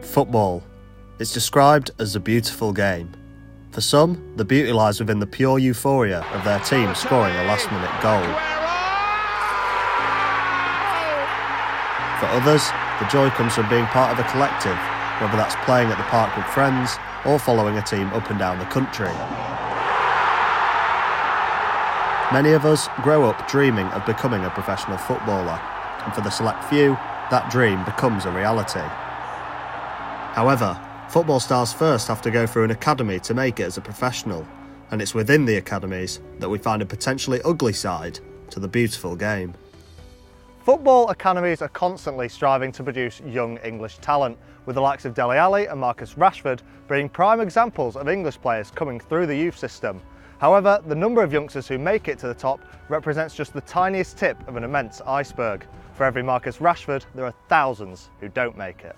Football. It's described as a beautiful game. For some, the beauty lies within the pure euphoria of their team scoring a last-minute goal. For others, the joy comes from being part of a collective, whether that's playing at the park with friends or following a team up and down the country. Many of us grow up dreaming of becoming a professional footballer, and for the select few, that dream becomes a reality. However, football stars first have to go through an academy to make it as a professional, and it's within the academies that we find a potentially ugly side to the beautiful game. Football academies are constantly striving to produce young English talent, with the likes of Dele Alli and Marcus Rashford being prime examples of English players coming through the youth system. However, the number of youngsters who make it to the top represents just the tiniest tip of an immense iceberg. For every Marcus Rashford, there are thousands who don't make it.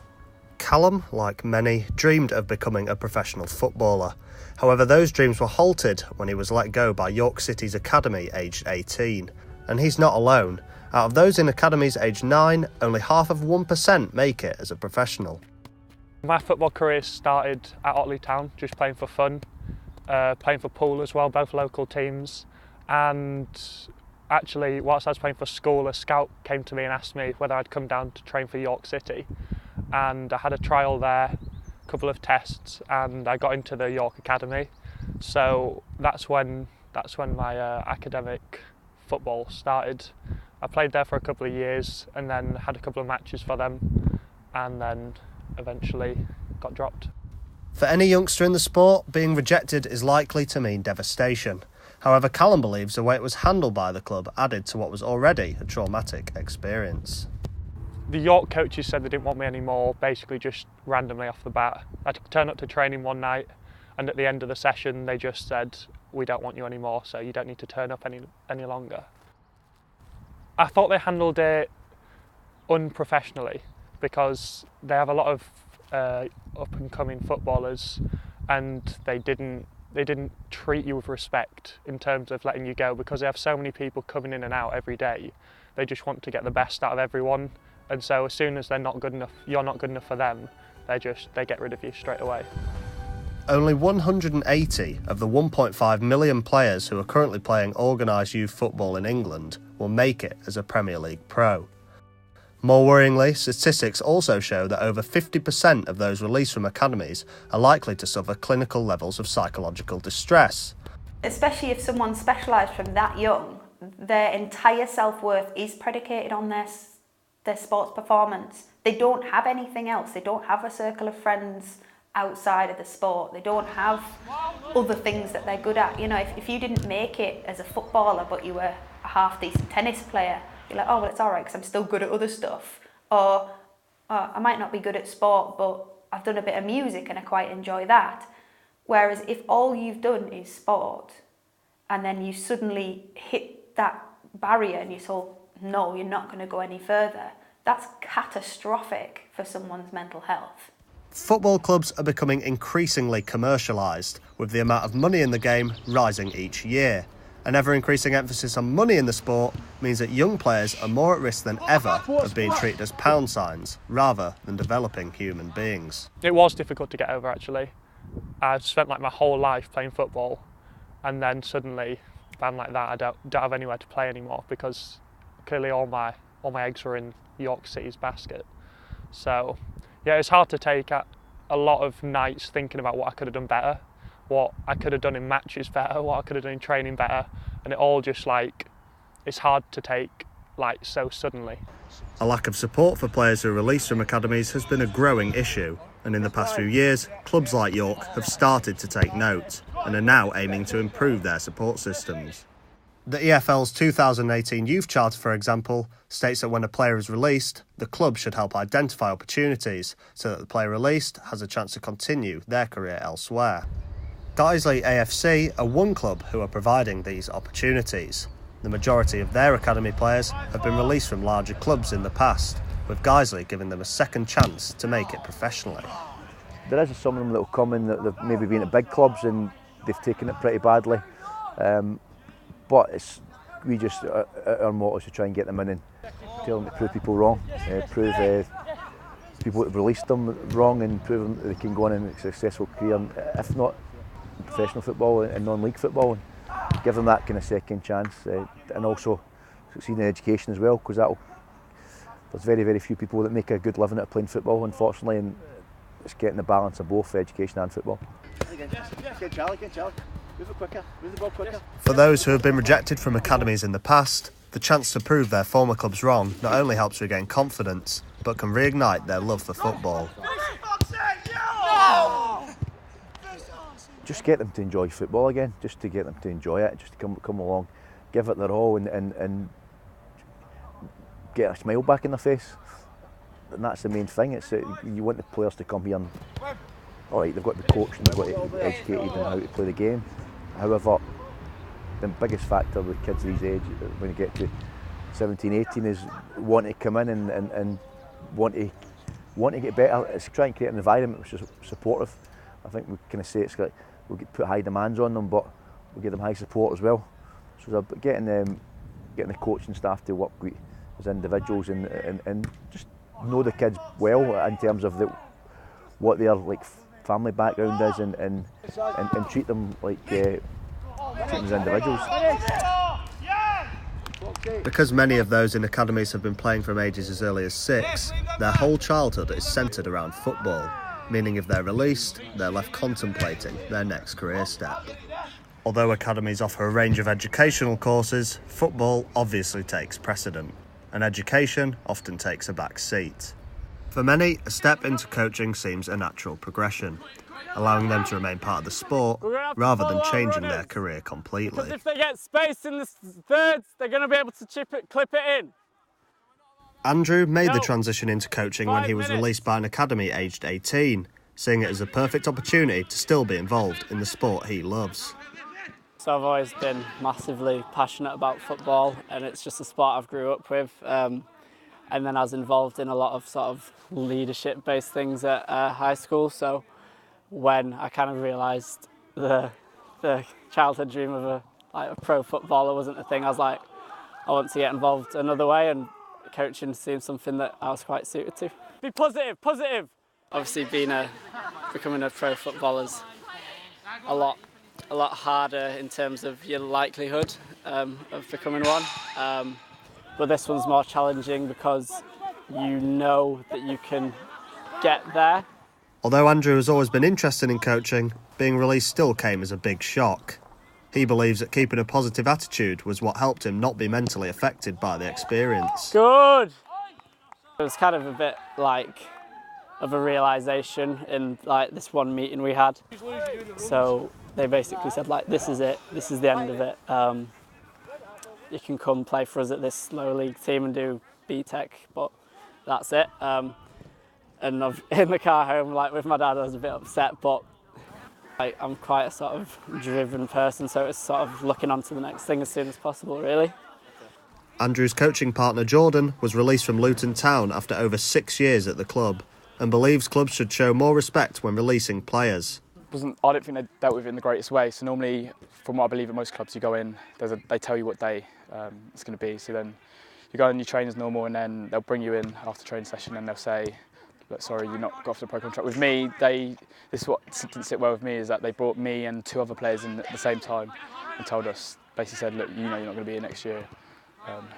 Callum, like many, dreamed of becoming a professional footballer. However, those dreams were halted when he was let go by York City's academy aged 18. And he's not alone. Out of those in academies aged 9, only half of 1% make it as a professional. My football career started at Otley Town, just playing for fun, playing for Poole as well, both local teams. And actually, whilst I was playing for school, a scout came to me and asked me whether I'd come down to train for York City. And I had a trial there, a couple of tests, and I got into the York Academy. So that's when my academic football started. I played there for a couple of years and then had a couple of matches for them, and then eventually got dropped. For any youngster in the sport, being rejected is likely to mean devastation. However, Callum believes the way it was handled by the club added to what was already a traumatic experience. The York coaches said they didn't want me anymore, basically just randomly off the bat. I turned up to training one night, and at the end of the session they just said, "We don't want you anymore, so you don't need to turn up any longer." I thought they handled it unprofessionally, because they have a lot of up and coming footballers, and they didn't treat you with respect in terms of letting you go, because they have so many people coming in and out every day. They just want to get the best out of everyone. And so as soon as they're not good enough, you're not good enough for them, they get rid of you straight away. Only 180 of the 1.5 million players who are currently playing organised youth football in England will make it as a Premier League pro. More worryingly, statistics also show that over 50% of those released from academies are likely to suffer clinical levels of psychological distress. Especially if someone's specialised from that young, their entire self-worth is predicated on their sports performance. They don't have anything else. They don't have a circle of friends outside of the sport. They don't have other things that they're good at. You know, if you didn't make it as a footballer but you were a half-decent tennis player, you're like, oh, well, it's all right because I'm still good at other stuff. Or I might not be good at sport, but I've done a bit of music and I quite enjoy that. Whereas if all you've done is sport and then you suddenly hit that barrier and you're told, no, you're not going to go any further, that's catastrophic for someone's mental health. Football clubs are becoming increasingly commercialised, with the amount of money in the game rising each year. An ever-increasing emphasis on money in the sport means that young players are more at risk than ever of being treated as pound signs, rather than developing human beings. It was difficult to get over, actually. I've spent my whole life playing football, and then suddenly, a band like that, I don't have anywhere to play anymore, because clearly all my eggs were in York City's basket. So yeah, it's hard to take. A lot of nights thinking about what I could have done better, what I could have done in matches better, what I could have done in training better, and it all just it's hard to take so suddenly. A lack of support for players who are released from academies has been a growing issue, and in the past few years, clubs like York have started to take note and are now aiming to improve their support systems. The EFL's 2018 Youth Charter, for example, states that when a player is released, the club should help identify opportunities so that the player released has a chance to continue their career elsewhere. Guiseley AFC are one club who are providing these opportunities. The majority of their academy players have been released from larger clubs in the past, with Guiseley giving them a second chance to make it professionally. There is some of them that will come in that they've maybe been at big clubs and they've taken it pretty badly. But our motto is to try and get them in and tell them to prove people wrong, prove people that have released them wrong and proven that they can go on in a successful career, if not in professional football and non-league football, and give them that kind of second chance, and also succeed in education as well, because there's very, very few people that make a good living out of playing football, unfortunately, and it's getting the balance of both education and football. For those who have been rejected from academies in the past, the chance to prove their former clubs wrong not only helps regain confidence, but can reignite their love for football. Just get them to enjoy football again, just to get them to enjoy it, just to come along, give it their all, and get a smile back in their face. And that's the main thing. It's you want the players to come here and, all right, they've got to be coached and they've got to be educated in how to play the game. However, the biggest factor with kids these age, when you get to 17, 18, is wanting to come in and want to get better. It's trying to create an environment which is supportive. I think we kind of say it's like we'll put high demands on them, but we'll give them high support as well. So getting the coaching staff to work with as individuals and just know the kids well in terms of what their family background is and treat them like treat them as individuals. Because many of those in academies have been playing from ages as early as 6, their whole childhood is centred around football, meaning if they're released, they're left contemplating their next career step. Although academies offer a range of educational courses, football obviously takes precedent, and education often takes a back seat. For many, a step into coaching seems a natural progression, allowing them to remain part of the sport rather than changing their career completely. Because if they get space in the thirds, they're going to be able to clip it in. Andrew made the transition into coaching when he was released by an academy aged 18, seeing it as a perfect opportunity to still be involved in the sport he loves. So I've always been massively passionate about football, and it's just a sport I've grew up with. And then I was involved in a lot of sort of leadership-based things at high school. So when I kind of realised the childhood dream of a pro footballer wasn't a thing, I was like, I want to get involved another way, and coaching seemed something that I was quite suited to. Be positive, positive. Obviously, becoming a pro footballer is a lot harder in terms of your likelihood of becoming one. But this one's more challenging because you know that you can get there. Although Andrew has always been interested in coaching, being released still came as a big shock. He believes that keeping a positive attitude was what helped him not be mentally affected by the experience. Good! It was kind of a bit of a realisation in this one meeting we had. So they basically said this is it, this is the end of it. You can come play for us at this lower league team and do B-Tech, but that's it. And in the car home, with my dad, I was a bit upset, but I'm quite a sort of driven person, so it's sort of looking on to the next thing as soon as possible, really. Andrew's coaching partner, Jordan, was released from Luton Town after over 6 years at the club and believes clubs should show more respect when releasing players. I don't think they dealt with it in the greatest way. So normally, from what I believe at most clubs, you go in, they tell you what day it's going to be. So then you go and you train as normal, and then they'll bring you in after training session and they'll say, "Look, sorry, you're not got off the pro contract." With me, this is what didn't sit well with me, is that they brought me and 2 other players in at the same time and told us, basically said, "Look, you're not going to be here next year."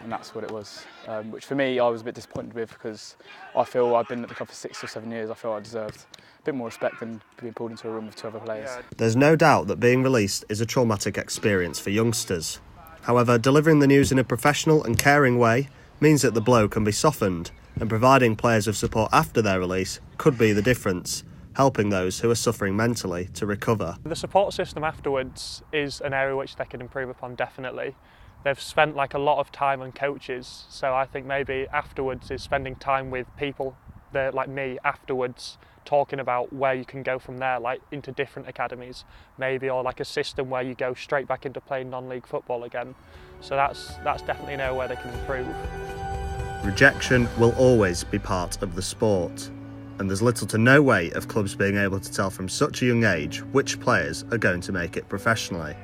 And that's what it was, which for me I was a bit disappointed with, because I feel I've been at the club for 6 or 7 years. I feel I deserved a bit more respect than being pulled into a room with 2 other players. There's no doubt that being released is a traumatic experience for youngsters. However, delivering the news in a professional and caring way means that the blow can be softened, and providing players with support after their release could be the difference, helping those who are suffering mentally to recover. The support system afterwards is an area which they can improve upon, definitely. They've spent a lot of time on coaches, so I think maybe afterwards is spending time with people like me afterwards, talking about where you can go from there, into different academies maybe, or a system where you go straight back into playing non-league football again. So that's definitely an area where they can improve. Rejection will always be part of the sport, and there's little to no way of clubs being able to tell from such a young age which players are going to make it professionally.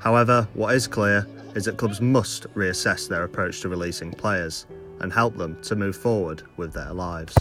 However, what is clear is that clubs must reassess their approach to releasing players and help them to move forward with their lives.